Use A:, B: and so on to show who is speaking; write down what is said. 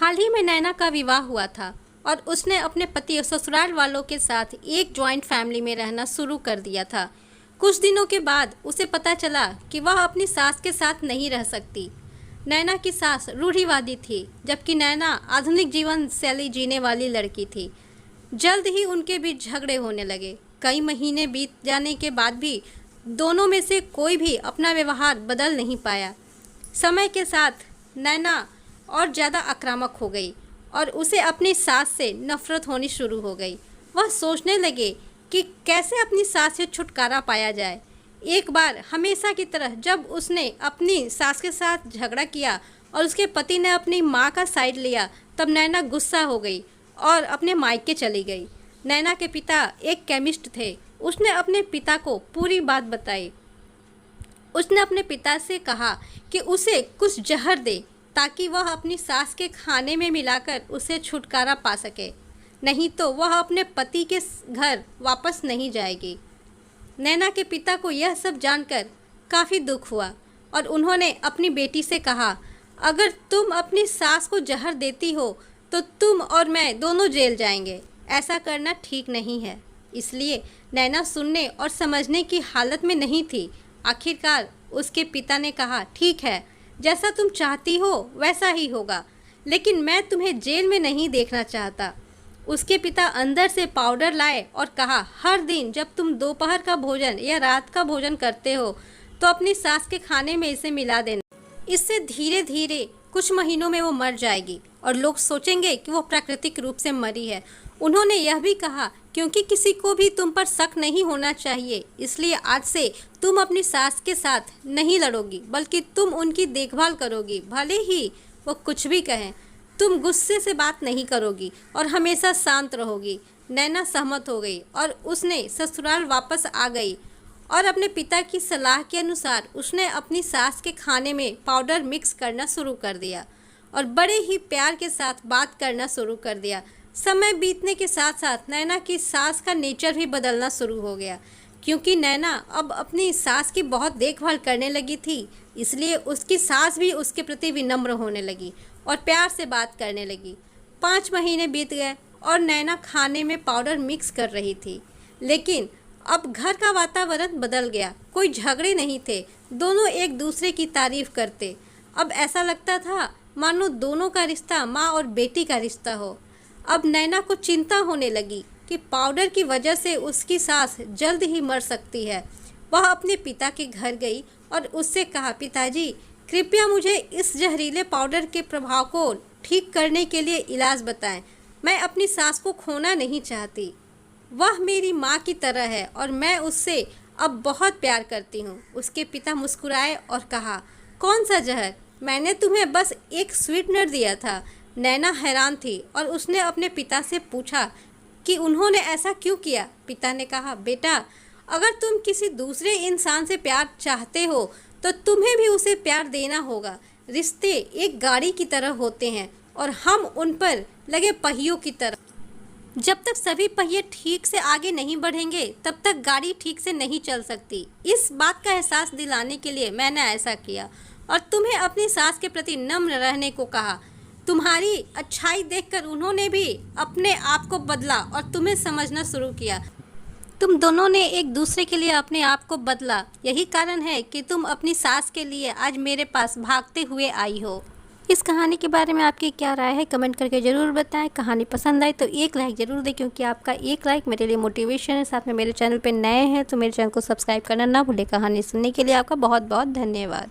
A: हाल ही में नैना का विवाह हुआ था और उसने अपने पति और ससुराल वालों के साथ एक जॉइंट फैमिली में रहना शुरू कर दिया था। कुछ दिनों के बाद उसे पता चला कि वह अपनी सास के साथ नहीं रह सकती। नैना की सास रूढ़िवादी थी, जबकि नैना आधुनिक जीवन शैली जीने वाली लड़की थी। जल्द ही उनके बीच झगड़े होने लगे। कई महीने बीत जाने के बाद भी दोनों में से कोई भी अपना व्यवहार बदल नहीं पाया। समय के साथ नैना और ज़्यादा आक्रामक हो गई और उसे अपनी सास से नफरत होनी शुरू हो गई। वह सोचने लगे कि कैसे अपनी सास से छुटकारा पाया जाए। एक बार हमेशा की तरह जब उसने अपनी सास के साथ झगड़ा किया और उसके पति ने अपनी माँ का साइड लिया, तब नैना गुस्सा हो गई और अपने मायके चली गई। नैना के पिता एक केमिस्ट थे। उसने अपने पिता को पूरी बात बताई। उसने अपने पिता से कहा कि उसे कुछ जहर दे ताकि वह अपनी सास के खाने में मिलाकर उसे छुटकारा पा सके, नहीं तो वह अपने पति के घर वापस नहीं जाएगी। नैना के पिता को यह सब जानकर काफ़ी दुख हुआ और उन्होंने अपनी बेटी से कहा, अगर तुम अपनी सास को जहर देती हो तो तुम और मैं दोनों जेल जाएंगे। ऐसा करना ठीक नहीं है। इसलिए नैना सुनने और समझने की हालत में नहीं थी। आखिरकार उसके पिता ने कहा, ठीक है, जैसा तुम चाहती हो वैसा ही होगा, लेकिन मैं तुम्हें जेल में नहीं देखना चाहता। उसके पिता अंदर से पाउडर लाए और कहा, हर दिन जब तुम दोपहर का भोजन या रात का भोजन करते हो तो अपनी सास के खाने में इसे मिला देना। इससे धीरे धीरे कुछ महीनों में वो मर जाएगी और लोग सोचेंगे कि वो प्राकृतिक रूप से मरी है। उन्होंने यह भी कहा, क्योंकि किसी को भी तुम पर शक नहीं होना चाहिए, इसलिए आज से तुम अपनी सास के साथ नहीं लड़ोगी, बल्कि तुम उनकी देखभाल करोगी। भले ही वो कुछ भी कहें, तुम गुस्से से बात नहीं करोगी और हमेशा शांत रहोगी। नैना सहमत हो गई और उसने ससुराल वापस आ गई और अपने पिता की सलाह के अनुसार उसने अपनी सास के खाने में पाउडर मिक्स करना शुरू कर दिया और बड़े ही प्यार के साथ बात करना शुरू कर दिया। समय बीतने के साथ साथ नैना की सास का नेचर भी बदलना शुरू हो गया, क्योंकि नैना अब अपनी सास की बहुत देखभाल करने लगी थी। इसलिए उसकी सास भी उसके प्रति विनम्र होने लगी और प्यार से बात करने लगी। 5 महीने बीत गए और नैना खाने में पाउडर मिक्स कर रही थी, लेकिन अब घर का वातावरण बदल गया। कोई झगड़े नहीं थे, दोनों एक दूसरे की तारीफ करते। अब ऐसा लगता था मानो दोनों का रिश्ता माँ और बेटी का रिश्ता हो। अब नैना को चिंता होने लगी कि पाउडर की वजह से उसकी सास जल्द ही मर सकती है। वह अपने पिता के घर गई और उससे कहा, पिताजी, कृपया मुझे इस जहरीले पाउडर के प्रभाव को ठीक करने के लिए इलाज बताएं। मैं अपनी सास को खोना नहीं चाहती। वह मेरी माँ की तरह है और मैं उससे अब बहुत प्यार करती हूँ। उसके पिता मुस्कुराए और कहा, कौन सा जहर? मैंने तुम्हें बस एक स्वीटनर दिया था। नैना हैरान थी और उसने अपने पिता से पूछा कि उन्होंने ऐसा क्यों किया। पिता ने कहा, बेटा, अगर तुम किसी दूसरे इंसान से प्यार चाहते हो तो तुम्हें भी उसे प्यार देना होगा। रिश्ते एक गाड़ी की तरह होते हैं और हम उन पर लगे पहियों की तरह। जब तक सभी पहिए ठीक से आगे नहीं बढ़ेंगे तब तक गाड़ी ठीक से नहीं चल सकती। इस बात का एहसास दिलाने के लिए मैंने ऐसा किया और तुम्हें अपनी सास के प्रति नम्र रहने को कहा। तुम्हारी अच्छाई देखकर उन्होंने भी अपने आप को बदला और तुम्हें समझना शुरू किया। तुम दोनों ने एक दूसरे के लिए अपने आप को बदला। यही कारण है कि तुम अपनी सास के लिए आज मेरे पास भागते हुए आई हो। इस कहानी के बारे में आपकी क्या राय है, कमेंट करके ज़रूर बताएं। कहानी पसंद आई तो एक लाइक ज़रूर दें, क्योंकि आपका एक लाइक मेरे लिए मोटिवेशन है। साथ में मेरे चैनल पे नए हैं तो मेरे चैनल को सब्सक्राइब करना ना भूलें। कहानी सुनने के लिए आपका बहुत बहुत धन्यवाद।